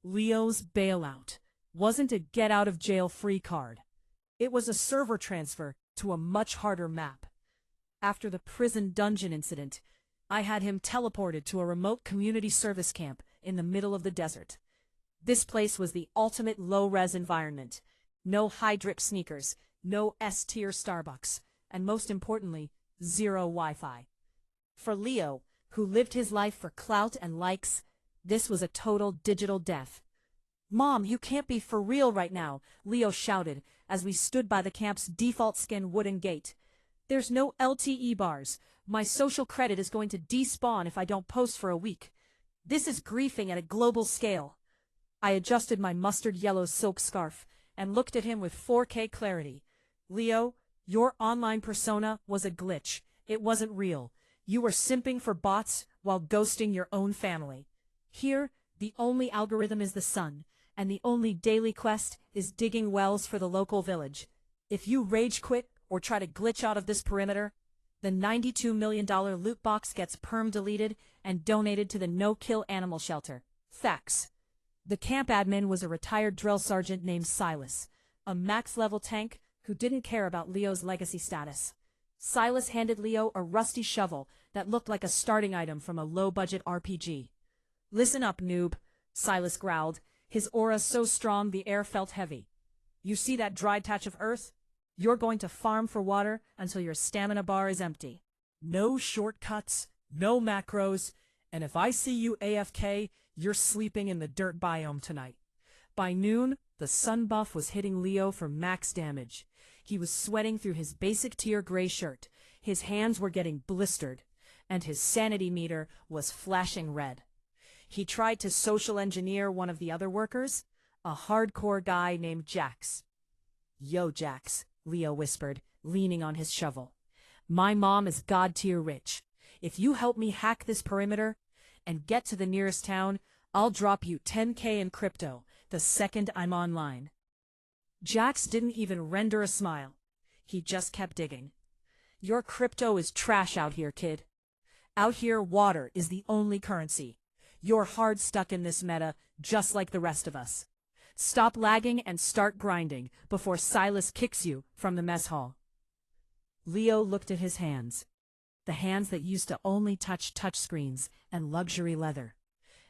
Leo's bailout wasn't a get-out-of-jail-free card. It was a server transfer to a much harder map. After the prison dungeon incident, I had him teleported to a remote community service camp in the middle of the desert. This place was the ultimate low-res environment. No high-drip sneakers, no S-tier Starbucks, and most importantly, zero Wi-Fi. For Leo, who lived his life for clout and likes, this was a total digital death. "Mom, you can't be for real right now," Leo shouted as we stood by the camp's default skin wooden gate. "There's no LTE bars. My social credit is going to despawn if I don't post for a week. This is griefing at a global scale." I adjusted my mustard yellow silk scarf and looked at him with 4K clarity. "Leo, your online persona was a glitch. It wasn't real. You were simping for bots while ghosting your own family. Here, the only algorithm is the sun, and the only daily quest is digging wells for the local village. If you rage quit or try to glitch out of this perimeter, the $92 million loot box gets perm-deleted and donated to the no-kill animal shelter. Facts." The camp admin was a retired drill sergeant named Silas, a max-level tank who didn't care about Leo's legacy status. Silas handed Leo a rusty shovel that looked like a starting item from a low-budget RPG. "Listen up, noob," Silas growled, his aura so strong the air felt heavy. "You see that dry patch of earth? You're going to farm for water until your stamina bar is empty. No shortcuts, no macros, and if I see you AFK, you're sleeping in the dirt biome tonight." By noon, the sun buff was hitting Leo for max damage. He was sweating through his basic tier gray shirt, his hands were getting blistered, and his sanity meter was flashing red. He tried to social engineer one of the other workers, a hardcore guy named Jax. "Yo, Jax," Leo whispered, leaning on his shovel. "My mom is god-tier rich. If you help me hack this perimeter and get to the nearest town, I'll drop you 10K in crypto the second I'm online." Jax didn't even render a smile. He just kept digging. "Your crypto is trash out here, kid. Out here, water is the only currency. You're hard stuck in this meta, just like the rest of us. Stop lagging and start grinding before Silas kicks you from the mess hall." Leo looked at his hands. The hands that used to only touch touchscreens and luxury leather.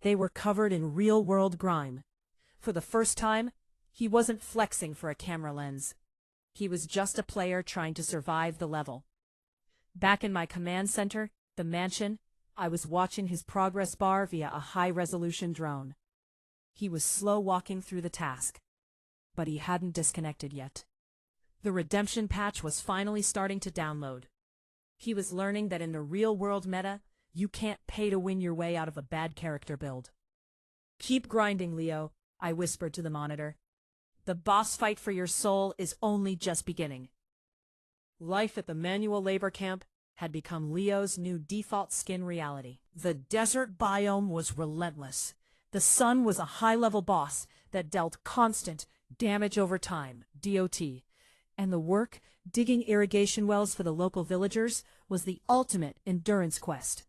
They were covered in real-world grime. For the first time, he wasn't flexing for a camera lens. He was just a player trying to survive the level. Back in my command center, the mansion, I was watching his progress bar via a high-resolution drone. He was slow-walking through the task, but he hadn't disconnected yet. The redemption patch was finally starting to download. He was learning that in the real-world meta, you can't pay to win your way out of a bad character build. "Keep grinding, Leo," I whispered to the monitor. "The boss fight for your soul is only just beginning." Life at the manual labor camp had become Leo's new default skin reality. The desert biome was relentless. The sun was a high-level boss that dealt constant damage over time, DOT, and the work, digging irrigation wells for the local villagers, was the ultimate endurance quest.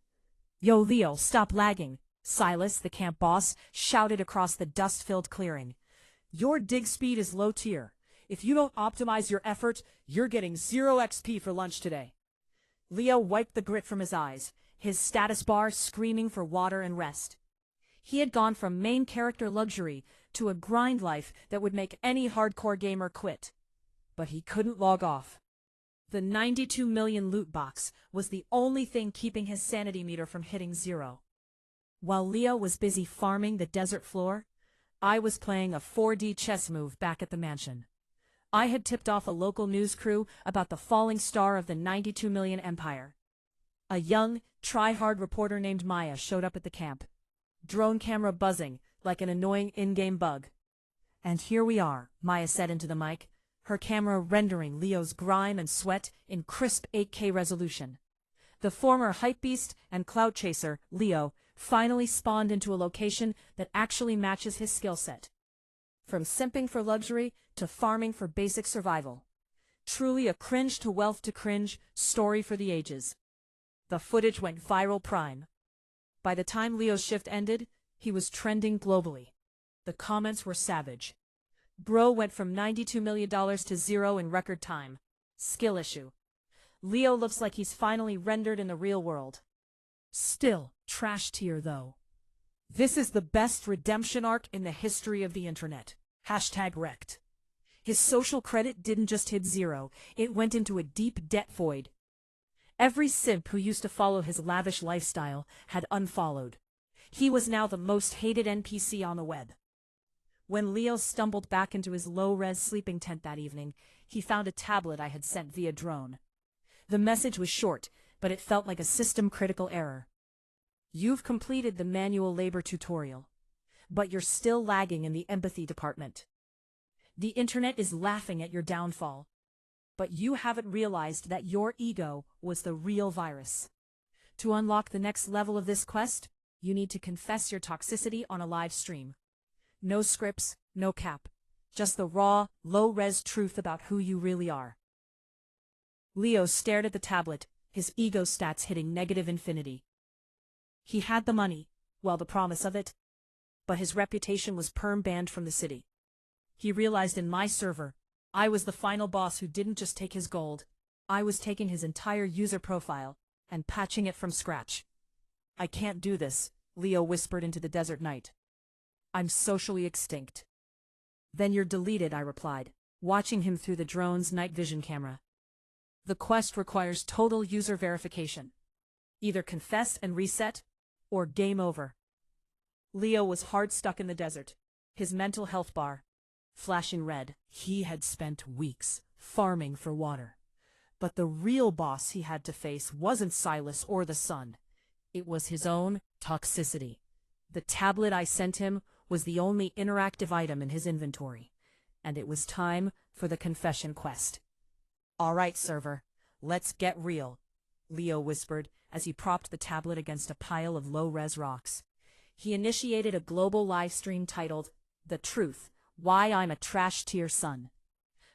"Yo, Leo, stop lagging," Silas, the camp boss, shouted across the dust-filled clearing. "Your dig speed is low tier. If you don't optimize your effort, you're getting 0 XP for lunch today." Leo wiped the grit from his eyes, his status bar screaming for water and rest. He had gone from main character luxury to a grind life that would make any hardcore gamer quit. But he couldn't log off. The 92 million loot box was the only thing keeping his sanity meter from hitting 0. While Leo was busy farming the desert floor, I was playing a 4D chess move back at the mansion. I had tipped off a local news crew about the falling star of the 92 million empire. A young, try-hard reporter named Maya showed up at the camp. Drone camera buzzing, like an annoying in-game bug. "And here we are," Maya said into the mic, her camera rendering Leo's grime and sweat in crisp 8K resolution. The former hypebeast and clout chaser, Leo, finally spawned into a location that actually matches his skill set. From simping for luxury to farming for basic survival. Truly a cringe to wealth to cringe story for the ages. The footage went viral prime. By the time Leo's shift ended, he was trending globally. The comments were savage. Bro went from $92 million to zero in record time. Skill issue. Leo looks like he's finally rendered in the real world. Still, trash tier though. This is the best redemption arc in the history of the internet. Hashtag wrecked. His social credit didn't just hit zero, it went into a deep debt void. Every simp who used to follow his lavish lifestyle had unfollowed. He was now the most hated NPC on the web. When Leo stumbled back into his low-res sleeping tent that evening, he found a tablet I had sent via drone. The message was short, but it felt like a system-critical error. You've completed the manual labor tutorial, but you're still lagging in the empathy department. The internet is laughing at your downfall, but you haven't realized that your ego was the real virus. To unlock the next level of this quest, you need to confess your toxicity on a live stream. No scripts, no cap. Just the raw, low-res truth about who you really are. Leo stared at the tablet, his ego stats hitting negative infinity. He had the money, well, the promise of it, but his reputation was perm-banned from the city. He realized in my server, I was the final boss who didn't just take his gold, I was taking his entire user profile and patching it from scratch. I can't do this, Leo whispered into the desert night. I'm socially extinct. Then you're deleted, I replied, watching him through the drone's night vision camera. The quest requires total user verification. Either confess and reset, or game over. Leo was hard stuck in the desert, his mental health bar flashing red. He had spent weeks farming for water. But the real boss he had to face wasn't Silas or the sun. It was his own toxicity. The tablet I sent him was the only interactive item in his inventory, and it was time for the confession quest. All right, server, let's get real, Leo whispered as he propped the tablet against a pile of low-res rocks. He initiated a global live stream titled, The Truth, Why I'm a Trash Tier Son.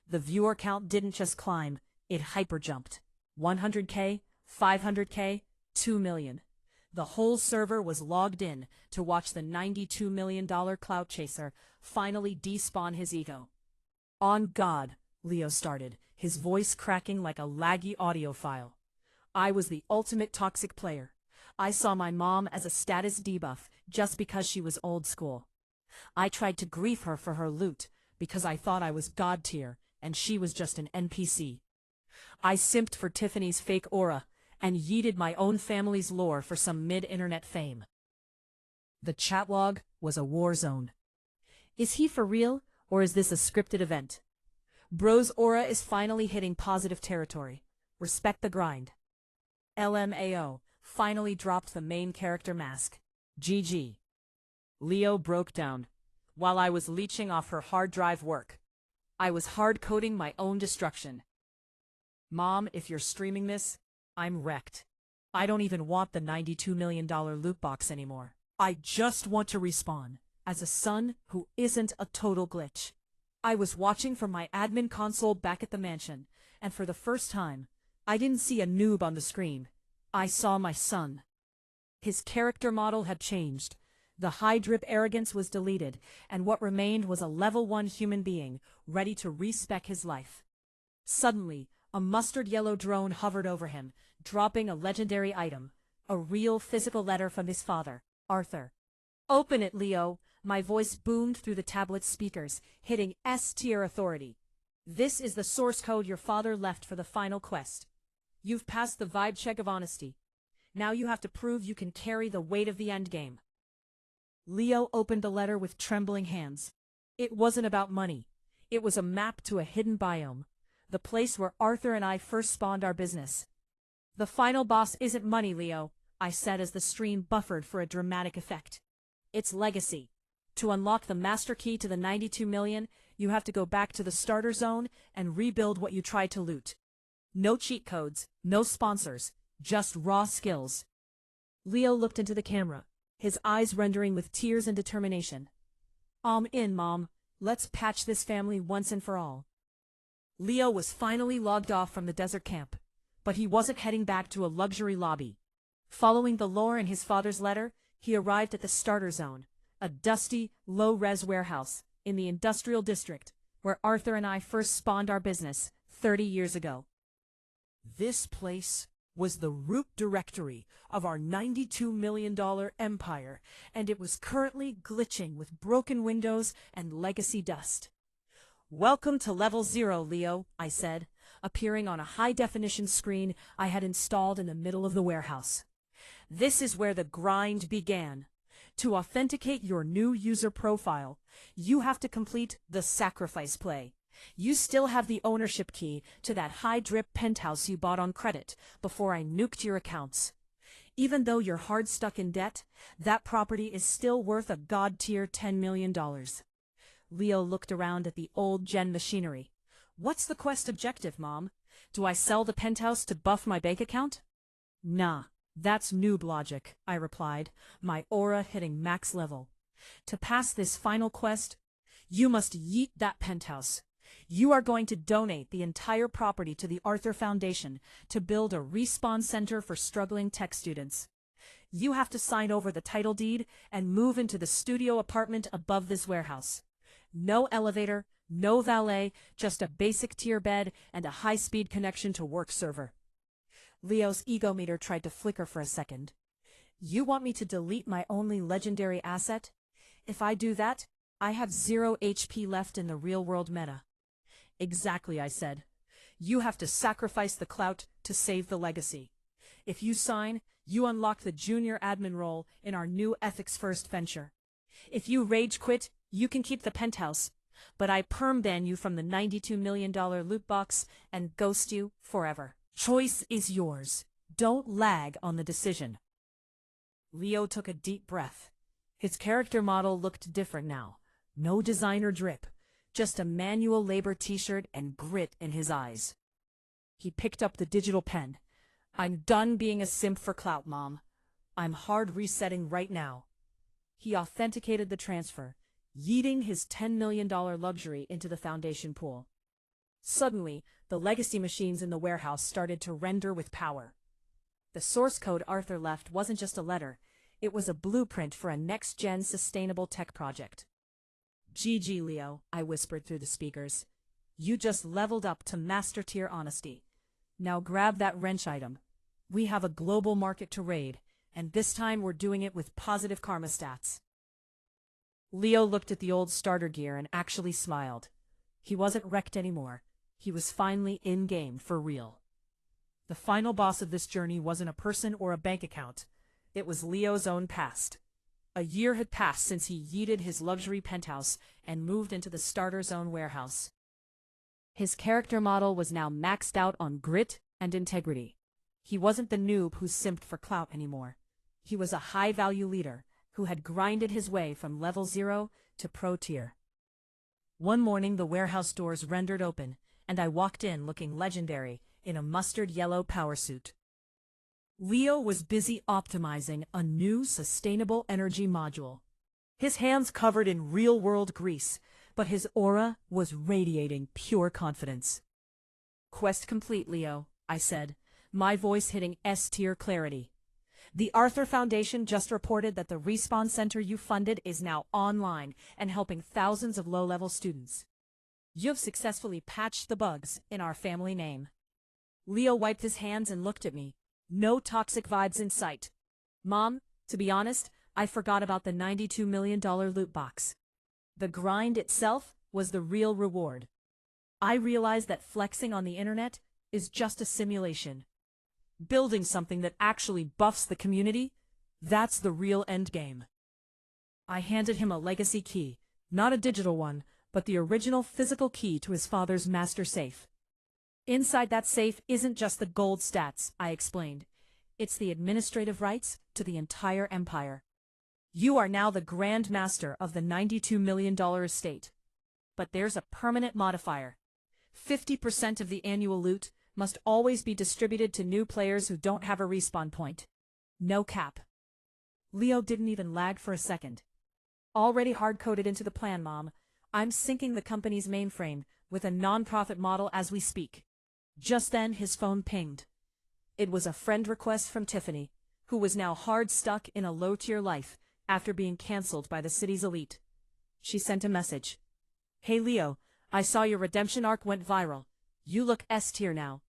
The viewer count didn't just climb, it hyper-jumped. 100K, 500K, 2 million. The whole server was logged in to watch the $92 million clout chaser finally despawn his ego. On God, Leo started, his voice cracking like a laggy audio file. I was the ultimate toxic player. I saw my mom as a status debuff just because she was old school. I tried to grief her for her loot because I thought I was god tier and she was just an NPC. I simped for Tiffany's fake aura and yeeted my own family's lore for some mid-internet fame. The chat log was a war zone. Is he for real, or is this a scripted event? Bro's aura is finally hitting positive territory. Respect the grind. LMAO, finally dropped the main character mask. GG. Leo broke down. While I was leeching off her hard drive work, I was hard-coding my own destruction. Mom, if you're streaming this, I'm wrecked. I don't even want the $92 million loot box anymore. I just want to respawn as a son who isn't a total glitch. I was watching from my admin console back at the mansion, and for the first time, I didn't see a noob on the screen. I saw my son. His character model had changed. The high-drip arrogance was deleted, and what remained was a level 1 human being, ready to respec his life. Suddenly, a mustard-yellow drone hovered over him, dropping a legendary item, a real physical letter from his father, Arthur. Open it, Leo. My voice boomed through the tablet's speakers, hitting S-tier authority. This is the source code your father left for the final quest. You've passed the vibe check of honesty. Now you have to prove you can carry the weight of the endgame. Leo opened the letter with trembling hands. It wasn't about money. It was a map to a hidden biome, the place where Arthur and I first spawned our business. The final boss isn't money, Leo, I said as the stream buffered for a dramatic effect. It's legacy. To unlock the master key to the 92 million, you have to go back to the starter zone and rebuild what you tried to loot. No cheat codes, no sponsors, just raw skills. Leo looked into the camera, his eyes rendering with tears and determination. I'm in, Mom. Let's patch this family once and for all. Leo was finally logged off from the desert camp, but he wasn't heading back to a luxury lobby. Following the lore in his father's letter, he arrived at the starter zone, a dusty, low-res warehouse in the industrial district where Arthur and I first spawned our business 30 years ago. This place was the root directory of our $92 million empire, and it was currently glitching with broken windows and legacy dust. "Welcome to Level 0, Leo," I said, appearing on a high-definition screen I had installed in the middle of the warehouse. "This is where the grind began. To authenticate your new user profile, you have to complete the sacrifice play. You still have the ownership key to that high-drip penthouse you bought on credit before I nuked your accounts. Even though you're hard stuck in debt, that property is still worth a god-tier $10 million. Leo looked around at the old-gen machinery. "What's the quest objective, Mom? Do I sell the penthouse to buff my bank account?" "Nah, that's noob logic," I replied, my aura hitting max level. "To pass this final quest, you must yeet that penthouse. You are going to donate the entire property to the Arthur Foundation to build a respawn center for struggling tech students. You have to sign over the title deed and move into the studio apartment above this warehouse. No elevator, no valet, just a basic tier bed and a high-speed connection to work server." Leo's ego meter tried to flicker for a second. "You want me to delete my only legendary asset? If I do that, I have 0 HP left in the real-world meta." "Exactly," I said. "You have to sacrifice the clout to save the legacy. If you sign, you unlock the junior admin role in our new ethics-first venture. If you rage quit, you can keep the penthouse, but I perm-ban you from the $92 million loot box and ghost you forever. Choice is yours. Don't lag on the decision." Leo took a deep breath. His character model looked different now. No designer drip, just a manual labor t-shirt and grit in his eyes. He picked up the digital pen. "I'm done being a simp for clout, Mom. I'm hard resetting right now." He authenticated the transfer, yeeting his $10 million luxury into the foundation pool. Suddenly, the legacy machines in the warehouse started to render with power. The source code Arthur left wasn't just a letter, it was a blueprint for a next-gen sustainable tech project. "GG, Leo," I whispered through the speakers. "You just leveled up to master tier honesty. Now grab that wrench item. We have a global market to raid, and this time we're doing it with positive karma stats." Leo looked at the old starter gear and actually smiled. He wasn't wrecked anymore. He was finally in-game for real. The final boss of this journey wasn't a person or a bank account. It was Leo's own past. A year had passed since he yeeted his luxury penthouse and moved into the starter zone warehouse. His character model was now maxed out on grit and integrity. He wasn't the noob who simped for clout anymore. He was a high-value leader who had grinded his way from level 0 to pro tier. One morning the warehouse doors rendered open, and I walked in looking legendary in a mustard yellow power suit. Leo was busy optimizing a new sustainable energy module. His hands covered in real-world grease, but his aura was radiating pure confidence. "Quest complete, Leo," I said, my voice hitting S-tier clarity. "The Arthur Foundation just reported that the respawn center you funded is now online and helping thousands of low-level students. You've successfully patched the bugs in our family name." Leo wiped his hands and looked at me. No toxic vibes in sight. "Mom, to be honest, I forgot about the $92 million loot box. The grind itself was the real reward. I realized that flexing on the internet is just a simulation. Building something that actually buffs the community, that's the real endgame." I handed him a legacy key, not a digital one, but the original physical key to his father's master safe. "Inside that safe isn't just the gold stats," I explained. "It's the administrative rights to the entire empire. You are now the Grand Master of the $92 million estate. But there's a permanent modifier. 50% of the annual loot must always be distributed to new players who don't have a respawn point. No cap." Leo didn't even lag for a second. "Already hard-coded into the plan, Mom. I'm syncing the company's mainframe with a non-profit model as we speak." Just then his phone pinged. It was a friend request from Tiffany, who was now hard stuck in a low-tier life after being cancelled by the city's elite. She sent a message. Hey Leo, I saw your redemption arc went viral. You look S tier now.